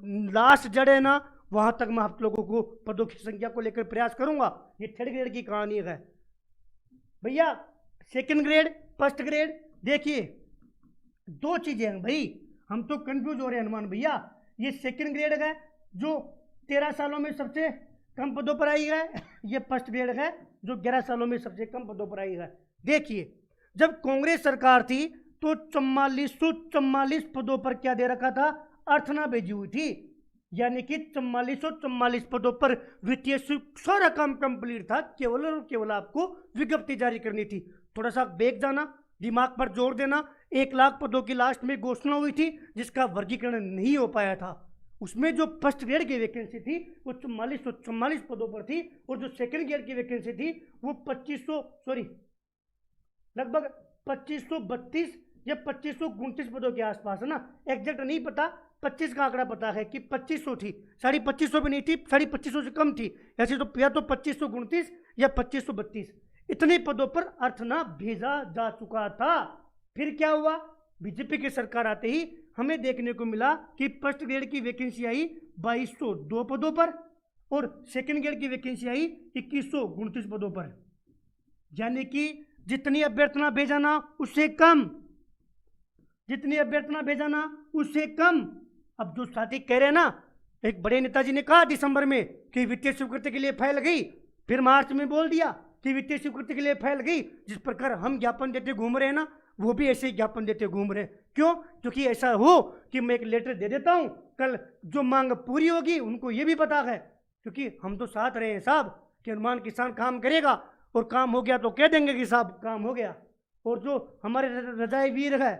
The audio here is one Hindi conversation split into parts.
लास्ट जड़ है ना, वहां तक मैं आप लोगों को पदों की संख्या को लेकर प्रयास करूंगा। ये थर्ड ग्रेड की कहानी है भैया। सेकंड ग्रेड, फर्स्ट ग्रेड, देखिए दो चीजें हैं भाई, हम तो कंफ्यूज हो रहे हैं हनुमान भैया। ये सेकंड ग्रेड है जो 13 सालों में सबसे कम पदों पर आई है, ये फर्स्ट ग्रेड है जो 11 सालों में सबसे कम पदों पर आई है। देखिए जब कांग्रेस सरकार थी तो 4444 पदों पर क्या दे रखा था, अर्थना भेजी हुई थी, यानी कि 4444 पदों पर वित्तीय सारा काम कंप्लीट था, केवल और केवल आपको विज्ञप्ति जारी करनी थी। थोड़ा सा बेग जाना, दिमाग पर जोर देना। 1 लाख पदों की लास्ट में घोषणा हुई थी जिसका वर्गीकरण नहीं हो पाया था। उसमें जो फर्स्ट ग्रेड की वैकेंसी थी वो 4444 पदों पर थी, और जो सेकंड ग्रेड की वैकेंसी थी वो 2500 लगभग 2532 या 2529 पदों के आसपास है ना, एग्जैक्ट नहीं पता, 25 का आंकड़ा पता है कि 2500 थी, 2550 भी नहीं थी, 2550 से कम थी, ऐसे तो या तो 2529 या 2532 इतने पदों पर अर्थना भेजा जा चुका था। फिर क्या हुआ, बीजेपी की सरकार आते ही हमें देखने को मिला कि फर्स्ट ग्रेड की वैकेंसी आई 2202 पदों पर, और सेकंड ग्रेड की वैकेंसी आई 2129 पदों पर, यानी कि जितनी अभ्यर्थना भेजा ना उससे कम, जितनी अभ्यर्थना भेजा ना उससे कम। अब जो साथी कह रहे हैं ना, एक बड़े नेताजी ने कहा दिसंबर में कि वित्तीय स्वीकृति के लिए फैल गई, फिर मार्च में बोल दिया कि वित्तीय स्वीकृति के लिए फैल गई। जिस प्रकार हम ज्ञापन देते घूम रहे हैं ना, वो भी ऐसे ही ज्ञापन देते घूम रहे हैं। क्यों? क्योंकि ऐसा हो कि मैं एक लेटर दे देता हूं, कल जो मांग पूरी होगी उनको ये भी पता है, क्योंकि हम तो साथ रहे हैं साहब कि हनुमान किसान काम करेगा, और काम हो गया तो कह देंगे कि साहब काम हो गया। और जो हमारे रजाई वीर है,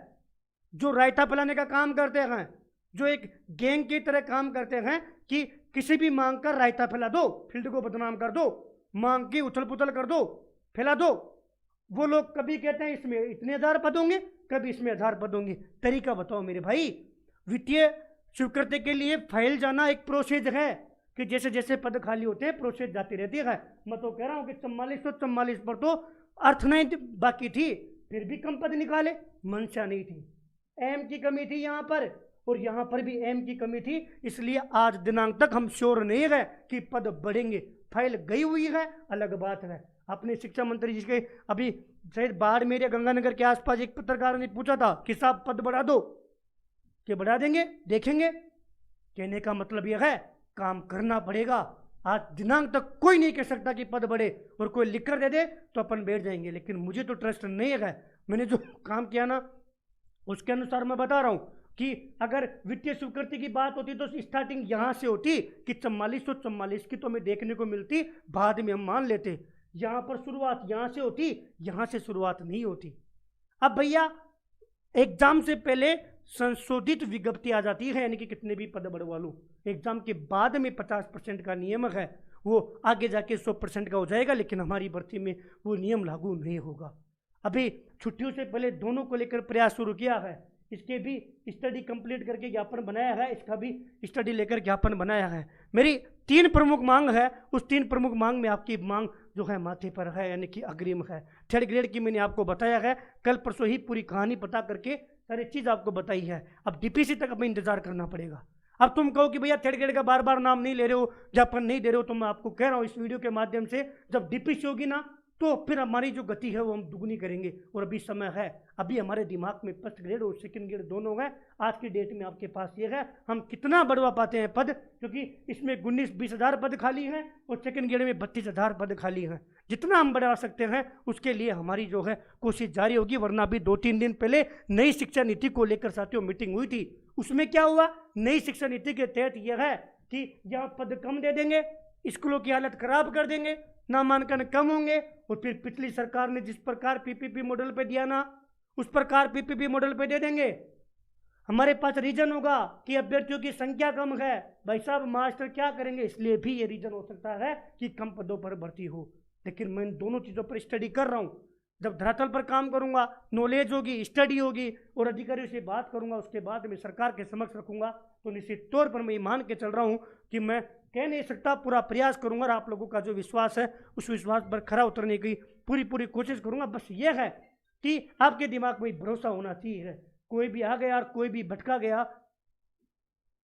जो रायता फैलाने का काम करते हैं, जो एक गैंग की तरह काम करते हैं कि किसी भी मांग का रायता फैला दो, फील्ड को बदनाम कर दो, मांग की उथल पुथल कर दो, फैला दो। वो लोग कभी कहते हैं इसमें इतने 1000 पद होंगे, कभी इसमें 1000 पद होंगे। तरीका बताओ मेरे भाई। वित्तीय स्वीकृति के लिए फाइल जाना एक प्रोसेस है कि जैसे जैसे पद खाली होते हैं प्रोसेस जाती रहती है। मैं तो कह रहा हूं कि 4444 पर तो अर्थ नहीं बाकी थी, फिर भी कम पद निकाले, मंशा नहीं थी, एम की कमी थी यहाँ पर, और यहाँ पर भी एम की कमी थी, इसलिए आज दिनांक तक हम श्योर नहीं है कि पद बढ़ेंगे। फाइल गई हुई है अलग बात है। अपने शिक्षा मंत्री जी के अभी शायद बाड़मेर या गंगानगर के आसपास एक पत्रकार ने पूछा था कि साहब पद बढ़ा दो, कि बढ़ा देंगे देखेंगे। कहने का मतलब यह है काम करना पड़ेगा। आज दिनांक तक कोई नहीं कह सकता कि पद बढ़े, और कोई लिख कर दे दे तो अपन बैठ जाएंगे, लेकिन मुझे तो ट्रस्ट नहीं है। मैंने जो काम किया ना उसके अनुसार मैं बता रहा हूं कि अगर वित्तीय स्वीकृति की बात होती तो स्टार्टिंग यहां से होती कि 4444 की तो हमें देखने को मिलती, बाद में हम मान लेते। यहां पर शुरुआत यहां से होती, यहां से शुरुआत नहीं होती। अब भैया एग्जाम से पहले संशोधित विज्ञप्ति आ जाती है, यानी कि कितने भी पद बढ़वा लो। एग्जाम के बाद में 50% का नियम है, वो आगे जाके 100% का हो जाएगा, लेकिन हमारी भर्ती में वो नियम लागू नहीं होगा। अभी छुट्टियों से पहले दोनों को लेकर प्रयास शुरू किया है, इसके भी स्टडी कंप्लीट करके ज्ञापन बनाया है, इसका भी स्टडी लेकर ज्ञापन बनाया है। मेरी 3 प्रमुख मांग है, उस 3 प्रमुख मांग में आपकी मांग जो है माथे पर है, यानी कि अग्रिम है। थर्ड ग्रेड की मैंने आपको बताया है, कल परसों ही पूरी कहानी पता करके सारी चीज़ आपको बताई है। अब डीपीसी तक हमें इंतजार करना पड़ेगा। अब तुम कहो कि भैया थर्ड ग्रेड का बार बार नाम नहीं ले रहे हो, ज्ञापन नहीं दे रहे हो, तो मैं आपको कह रहा हूँ इस वीडियो के माध्यम से, जब डीपीसी होगी ना तो फिर हमारी जो गति है वो हम दुगनी करेंगे। और अभी समय है, अभी हमारे दिमाग में फर्स्ट ग्रेड और सेकंड ग्रेड दोनों है। आज की डेट में आपके पास ये है हम कितना बढ़वा पाते हैं पद, क्योंकि इसमें 19-20 हज़ार पद खाली हैं और सेकंड ग्रेड में 32,000 पद खाली हैं। जितना हम बढ़ा सकते हैं उसके लिए हमारी जो है कोशिश जारी होगी। वरना अभी 2-3 दिन पहले नई शिक्षा नीति को लेकर साथियों मीटिंग हुई थी, उसमें क्या हुआ, नई शिक्षा नीति के तहत यह है कि यहाँ पद कम दे देंगे, स्कूलों की हालत खराब कर देंगे, नामांकन कम होंगे, और फिर पिछली सरकार ने जिस प्रकार पीपीपी मॉडल पे दिया ना उस प्रकार पीपीपी मॉडल पे दे देंगे। हमारे पास रीजन होगा कि अभ्यर्थियों की संख्या कम है, भाई साहब मास्टर क्या करेंगे, इसलिए भी ये रीजन हो सकता है कि कम पदों पर भर्ती हो। लेकिन मैं इन दोनों चीज़ों पर स्टडी कर रहा हूँ। जब धरातल पर काम करूंगा, नॉलेज होगी, स्टडी होगी और अधिकारियों से बात करूंगा, उसके बाद मैं सरकार के समक्ष रखूंगा, तो निश्चित तौर पर मैं ये मान के चल रहा हूँ कि मैं कह नहीं सकता, पूरा प्रयास करूंगा और आप लोगों का जो विश्वास है उस विश्वास पर खरा उतरने की पूरी कोशिश करूंगा। बस ये है कि आपके दिमाग में भरोसा होना चाहिए। कोई भी आ गया और कोई भी भटका गया